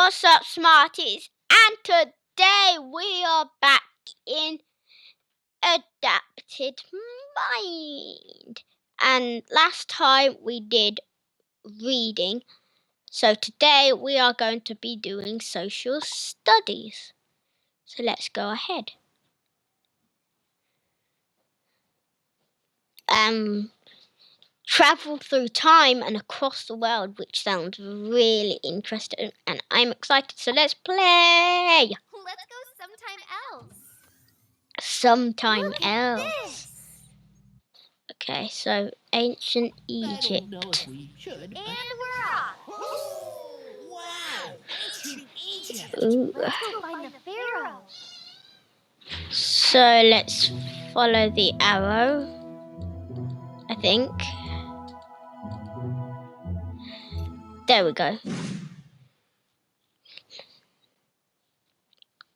What's up, Smarties? And today we are back in Adapted Mind. And last time we did reading, so today we are going to be doing social studies. So let's go ahead. Travel through time and across the world, which sounds really interesting, and I'm excited. So let's play. Let's go Sometime Look else. At this. Okay, so ancient Egypt. I don't know if we should. And we're off. Wow! Ancient Egypt! Ooh. Let's go find the pharaoh. So let's follow the arrow, I think. There we go.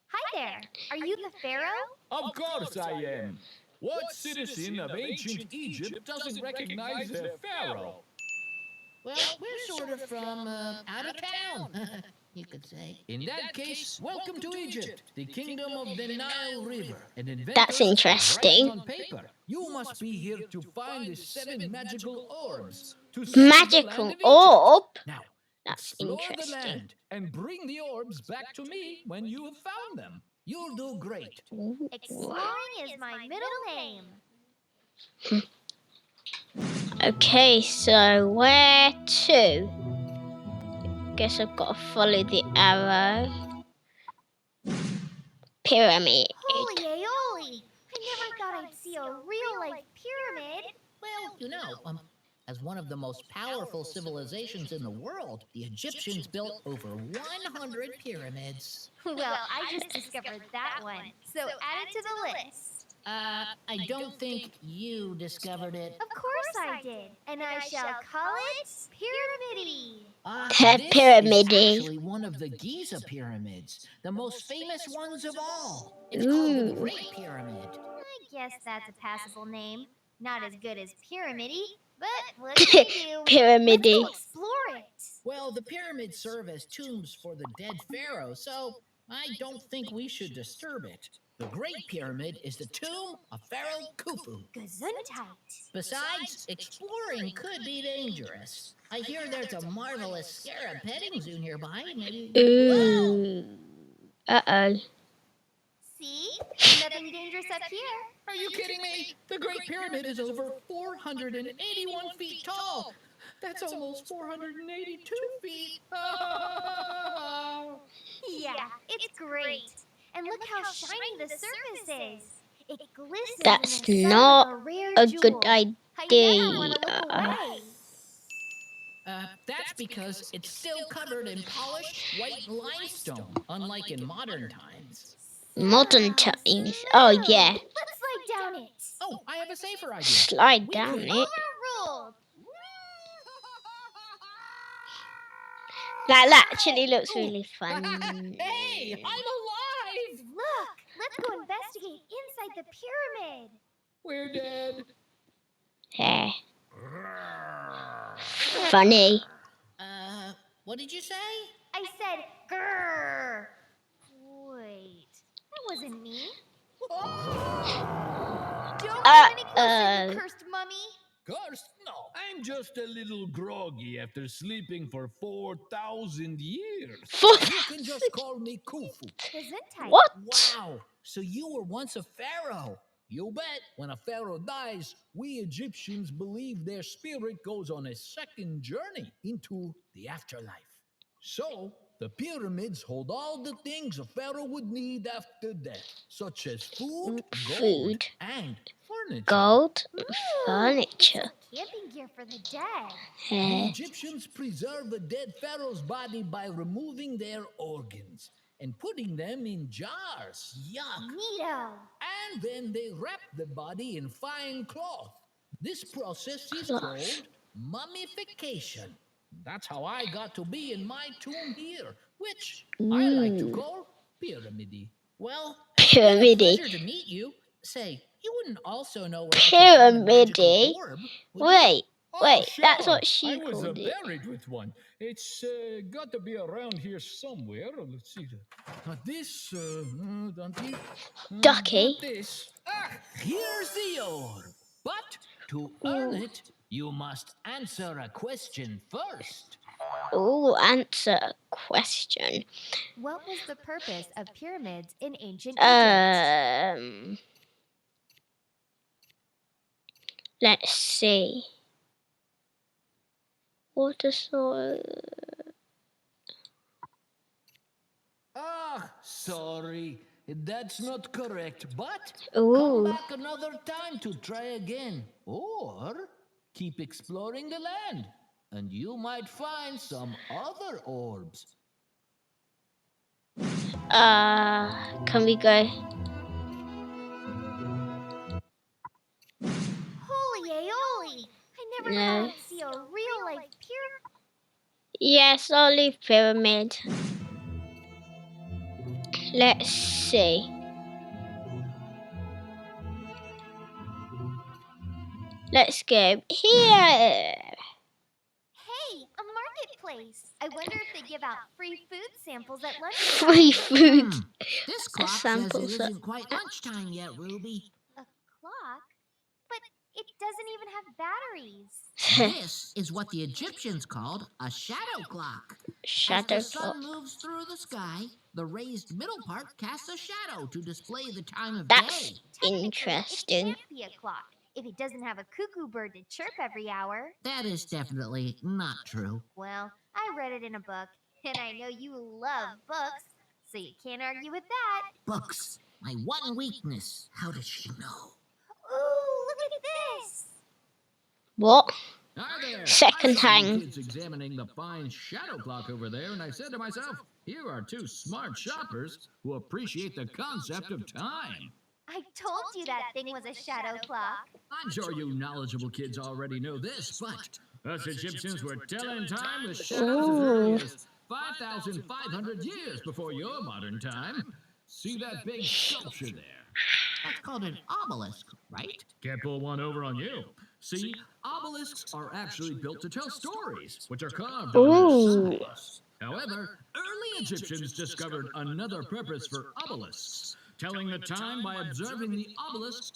Hi there. Are you the pharaoh? Of course I am. What citizen of ancient Egypt doesn't recognize their pharaoh? Well, we're sort of from out of town, you could say. In that case, welcome to Egypt, the kingdom of the Nile River. And That's interesting. on paper, you must be here to find the 7 magical orbs. Magical orb? Now, That's explore the interesting. land and bring the orbs back to me when you have found them. You'll do great. Exploring is my middle name. Okay, so where to? Guess I've got to follow the arrow. Pyramid. Holy aioli! I never thought I'd see a real-life pyramid. Well, you know, as one of the most powerful civilizations in the world, the Egyptians built over 100 pyramids. Well, I just discovered that one, so add it to the list. I don't think you discovered it. Of course I did, and I shall call it Pyramidi. This Pyramidi. is actually one of the Giza pyramids, the most famous ones of all. It's called the Great Pyramid. I guess that's a passable name. Not as good as Pyramidi, but what can you do? Pyramidi. Let's go explore it. Well, the pyramids serve as tombs for the dead pharaoh, so I don't think we should disturb it. The Great Pyramid is the tomb of Pharaoh Khufu. Gesundheit. Besides, exploring could be dangerous. I hear there's a marvelous scarab petting zoo nearby. Maybe. Ooh. Uh-oh. See? Nothing dangerous up here. Are you kidding me? The Great Pyramid is over 481 feet tall. That's almost 482 feet. Oh. Yeah, it's great. And look how shiny the surface is. It glistens That's in the sun not like a rare a jewel. good I never want to idea. look away. That's because it's still covered in polished white limestone, unlike in modern times. Modern times. Oh, yeah. Let's slide down it. Oh, I have a safer idea. Slide down it. Overruled. That actually looks really fun. Hey, I'm alive! Look, let's go investigate inside the pyramid. We're dead. Yeah. Funny. What did you say? I said, grrr. Wait, that wasn't me. Don't get any closer, you cursed mummy. Cursed? No, I'm just a little groggy after sleeping for 4,000 years. You can just call me Khufu. Gesundheit. What? Wow, so you were once a pharaoh. You bet. When a pharaoh dies, we Egyptians believe their spirit goes on a second journey into the afterlife. So, the pyramids hold all the things a pharaoh would need after death, such as food, gold, and furniture. Gold, Ooh, furniture. it's camping gear for the dead. The Yeah. Egyptians preserve a dead pharaoh's body by removing their organs and putting them in jars. Yuck. Neato. And then they wrap the body in fine cloth. This process is Cloth. called mummification. That's how I got to be in my tomb here, which I like to call Pyramidi. Well, Pyramidi. pleasure to meet you. Say, you wouldn't also know where Pyramidi? orb, would you? Wait, Wait, sure. that's what she I was called it. buried with one. It's got to be around here somewhere. Let's see. Not this, donkey. Ducky. Not this. Ah, here's the orb. But to earn it, you must answer a question first. Ooh, answer a question. What was the purpose of pyramids in ancient Egypt? Let's see. Water source. Ah, sorry. That's not correct, but Ooh. come back another time to try again. Or keep exploring the land, and you might find some other orbs. Can we go? Holy aioli! I never No. thought I'd see a real life pyramid. Yes, I'll leave pyramid. Let's see. Let's go here. Hey, a marketplace. I wonder if they give out free food samples at lunch. Free food. This clock says samples it that- isn't quite lunchtime yet, Ruby. A clock? But it doesn't even have batteries. This is what the Egyptians called a shadow clock. Shadow As the clock. sun moves through the sky, the raised middle part casts a shadow to display the time of That's day. Technically, interesting. It can't be a clock if it doesn't have a cuckoo bird to chirp every hour. That is definitely not true. Well, I read it in a book, and I know you love books, so you can't argue with that. Books, my one weakness. How did she know? Ooh, look at this! What? Hi there. Second I saw you hand. kids examining the fine shadow clock over there, and I said to myself, here are two smart shoppers who appreciate the concept of time. I told you that thing was a shadow clock. I'm sure you knowledgeable kids already know this, but us Egyptians were telling time with shadows as early as 5,500 years before your modern time. See that big sculpture there? That's called an obelisk, right? Can't pull one over on you. See, obelisks are actually built to tell stories, which are carved on Ooh. their sides. However, early Egyptians discovered another purpose for obelisks, telling the time by observing the obelisks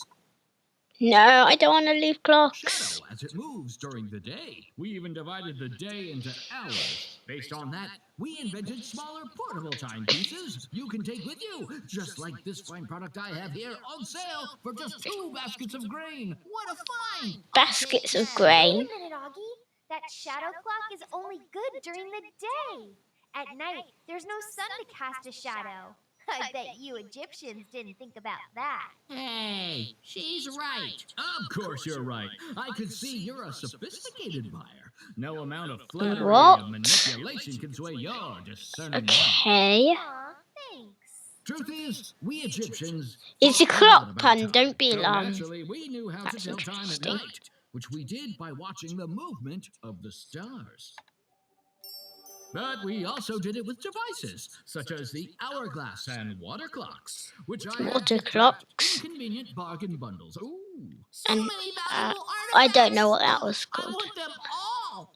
No, I don't want to leave clocks. shadow as it moves during the day. We even divided the day into hours. Based on that, we invented smaller portable timepieces you can take with you, just like this fine product I have here on sale for just 2 baskets of grain. What a find! Baskets of Wait grain. a minute, Augie. That shadow clock is only good during the day. At night, there's no sun to cast a shadow. I bet you Egyptians didn't think about that. Hey, she's right. Of course you're right. I could see you're a sophisticated buyer. No amount of flattery What? or manipulation can sway your discerning mind. Okay. Aw, thanks. Truth is, we Egyptians It's a thought clock lot about pun, time. don't be So alarmed. naturally, we knew how to That's tell time at interesting. night, which we did by watching the movement of the stars. But we also did it with devices, such as the hourglass and water clocks, which I had Water wrapped clocks. in convenient bargain bundles. Ooh. So And, many valuable I don't know what artifacts. that was I called. want them all.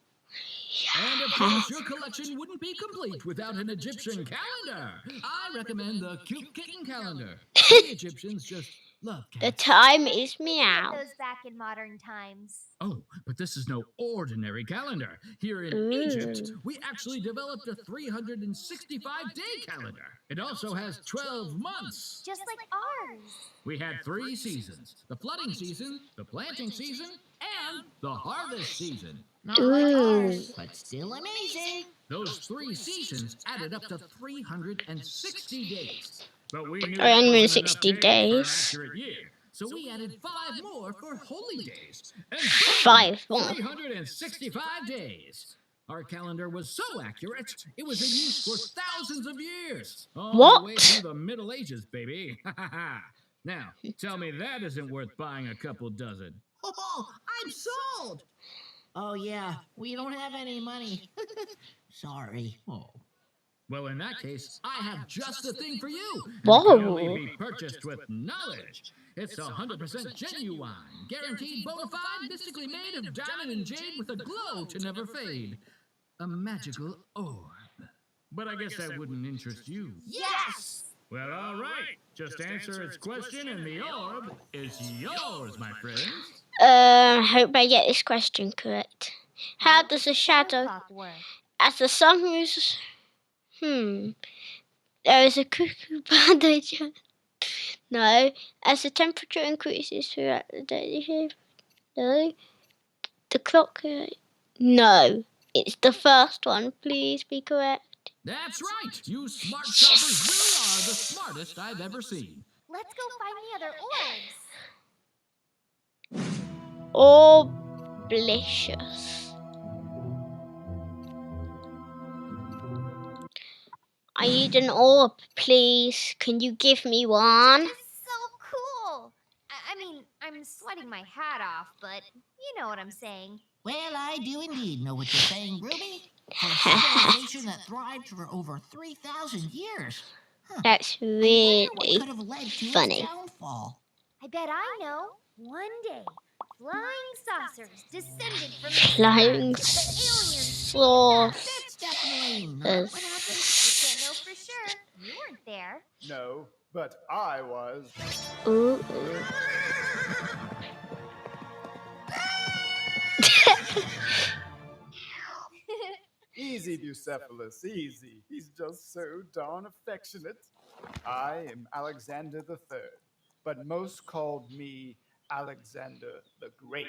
And of course, your collection wouldn't be complete without an Egyptian calendar. I recommend the Cute Kitten calendar. We Egyptians just love The cats. time is Get meow. those back in modern times. Oh, but this is no ordinary calendar. Here in Ooh. Egypt, we actually developed a 365-day calendar. It also has 12 months. Just like ours. We had 3 seasons: the flooding season, the planting season, and the harvest season. Not like Ooh. ours, but still amazing. Those 3 seasons added up to 360 days. But we knew that wasn't 360 enough days for an days. accurate year. So we added 5 more for holy days. And 5 more. 365 days. Our calendar was so accurate, it was in use for thousands of years. All the way What? through the Middle Ages, baby. Now, tell me that isn't worth buying a couple dozen. Oh, I'm sold. Oh, yeah, we don't have any money. Sorry. Oh. Well, in that case, I have just the thing for you. And it Whoa. can only be purchased with knowledge. It's 100% genuine, guaranteed bona fide, mystically made of diamond and jade with a glow to never fade. A magical orb. But I guess that wouldn't interest you. Yes! Well, all right. Just answer its question and the orb is yours, my friends. Hope I get this question correct. How does a shadow, clock work? as the sun moves, there is a cuckoo bird. No, as the temperature increases throughout the day. No, the clock. No, it's the first one. Please be correct. That's right. You smart shoppers really are the smartest I've ever seen. Let's go find the other orbs. Orblicious. I need an orb, please. Can you give me one? It's so cool. I mean, I'm sweating my hat off, but you know what I'm saying. Well, I do indeed know what you're saying, Ruby. For a civilization that thrived for over 3,000 years. That's I wonder really what could have led to funny. its downfall. I bet I know. One day, flying saucers descended from the Flying sky. The aliens sauce. That's definitely not what happened. You can't know for sure. You weren't there. No, but I was. Ooh. Easy, Bucephalus, easy. He's just so darn affectionate. I am Alexander the Third, but most called me Alexander the Great.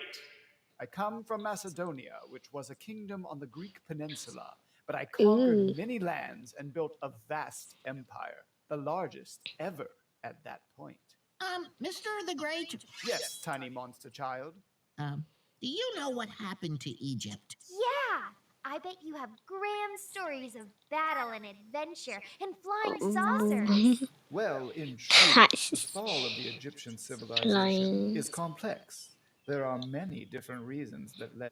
I come from Macedonia, which was a kingdom on the Greek peninsula, but I conquered many lands and built a vast empire, the largest ever at that point. Mr. the Great? Yes, tiny monster child. Do you know what happened to Egypt? Yeah. I bet you have grand stories of battle and adventure and flying saucers. Well, in truth, the fall of the Egyptian civilization is complex. There are many different reasons that led.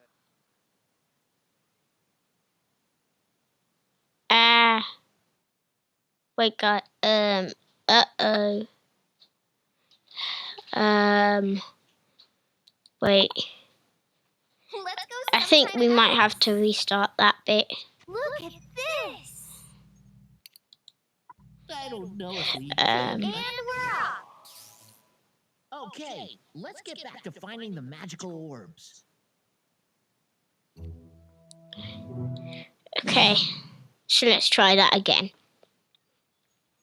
Wait, God. Wait. Let's go. I think we might have to restart that bit. Look at this. I don't know if we And we're off. Okay, let's get back to finding the magical orbs. Okay, so let's try that again.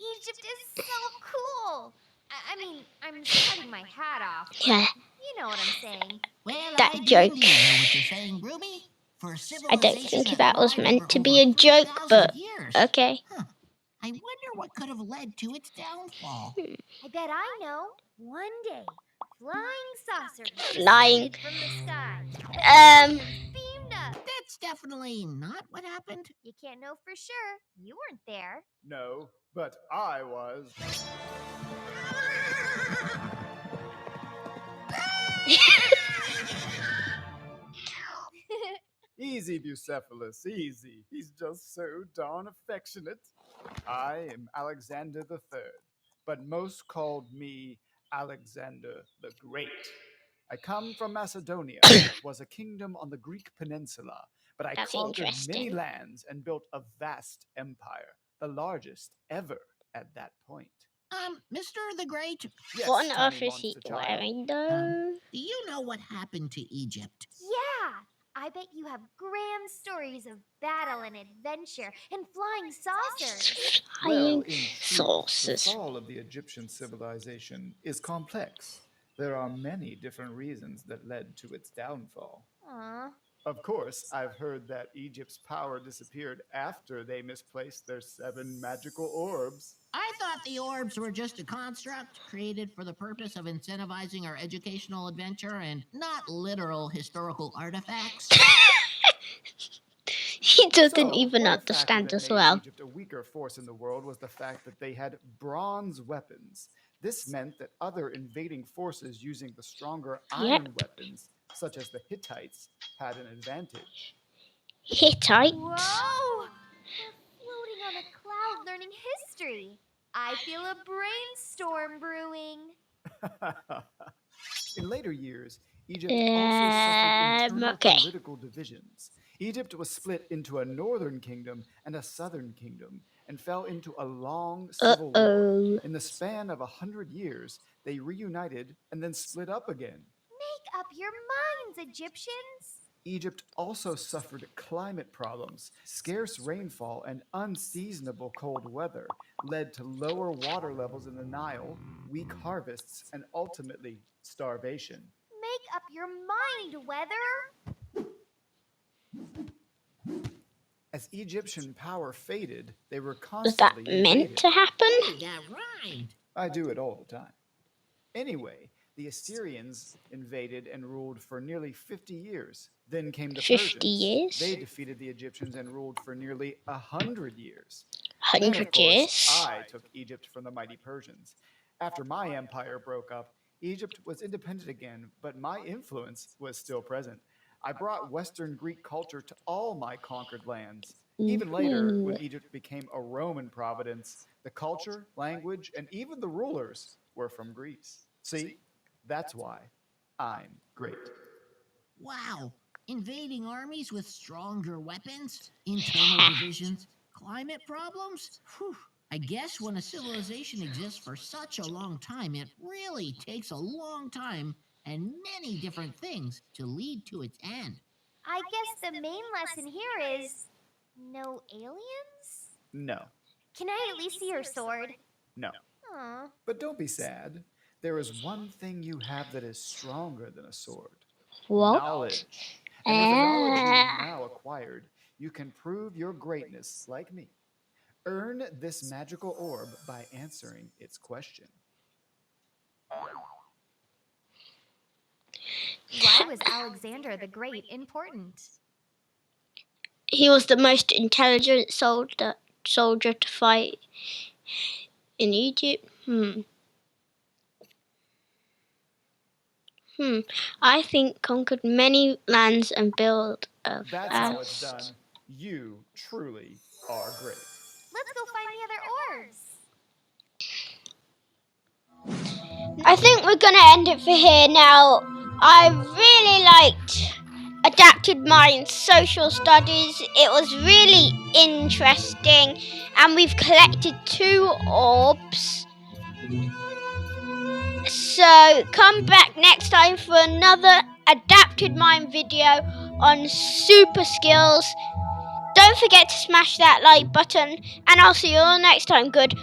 Egypt is so cool. I mean, I'm sweating my hat off. Yeah. You know what I'm saying. Well, That I do joke. indeed know what you're saying, Ruby. For a I civilization don't think that was thrived meant for to over be a joke, 3,000 but years. okay. I wonder what could have led to its downfall. I bet I know. One day, flying saucers Flying. descended from the sky. The aliens beamed up. That's definitely not what happened. You can't know for sure. You weren't there. No, but I was. Easy, Bucephalus, easy. He's just so darn affectionate. I am Alexander the Third, but most called me Alexander the Great. I come from Macedonia, which was a kingdom on the Greek peninsula, but I That's conquered many interesting. lands and built a vast empire, the largest ever at that point. Mr. the Great, Yes, What on tiny earth is he monster child. wearing though? do you know what happened to Egypt? Yeah. I bet you have grand stories of battle and adventure and flying saucers. Well, Flying in truth, the saucers. fall of the Egyptian civilization is complex. There are many different reasons that led to its downfall. Aw. Of course, I've heard that Egypt's power disappeared after they misplaced their 7 magical orbs. I thought the orbs were just a construct created for the purpose of incentivizing our educational adventure and not literal historical artifacts. He doesn't So, even one understand factor as that made well. Egypt a weaker force in the world was the fact that they had bronze weapons. This meant that other invading forces using the stronger iron weapons, such as the Hittites, had an advantage. Hittite. Whoa! We're floating on a cloud learning history. I feel a brainstorm brewing. In later years, Egypt also suffered internal Okay. political divisions. Egypt was split into a northern kingdom and a southern kingdom and fell into a long civil war. Uh-oh. In the span of 100 years, they reunited and then split up again. Make up your minds, Egyptians! Egypt also suffered climate problems. Scarce rainfall and unseasonable cold weather led to lower water levels in the Nile, weak harvests, and ultimately starvation. Make up your mind, weather! As Egyptian power faded, they were Was that constantly meant invaded. to happen? Hey, that rhymed. I do it all the time. Anyway, the Assyrians invaded and ruled for nearly 50 years. Then came the 50 Persians. years? They defeated the Egyptians and ruled for nearly 100 years. Then, of 100 course, years? I took Egypt from the mighty Persians. After my empire broke up, Egypt was independent again, but my influence was still present. I brought Western Greek culture to all my conquered lands. Even later, when Egypt became a Roman province, the culture, language, and even the rulers were from Greece. See, that's why I'm great. Wow. Invading armies with stronger weapons, internal divisions, climate problems? Whew. I guess when a civilization exists for such a long time, it really takes a long time and many different things to lead to its end. I guess the main lesson here is no aliens? No, Can I at least see your sword? no. Aw. But don't be sad. There is one thing you have that is stronger than a sword. What? Knowledge. And with the knowledge you've Ah. now acquired, you can prove your greatness like me. Earn this magical orb by answering its question. Why was Alexander the Great important? He was the most intelligent soldier to fight in Egypt. I think conquered many lands and built a That's how it's done. You truly are great. Let's go find the other orbs. I think we're gonna end it for here now. I really liked Adapted Mind Social Studies. It was really interesting, and we've collected 2 orbs. So come back next time for another Adapted Mind video on super skills. Don't forget to smash that like button, and I'll see you all next time. Goodbye.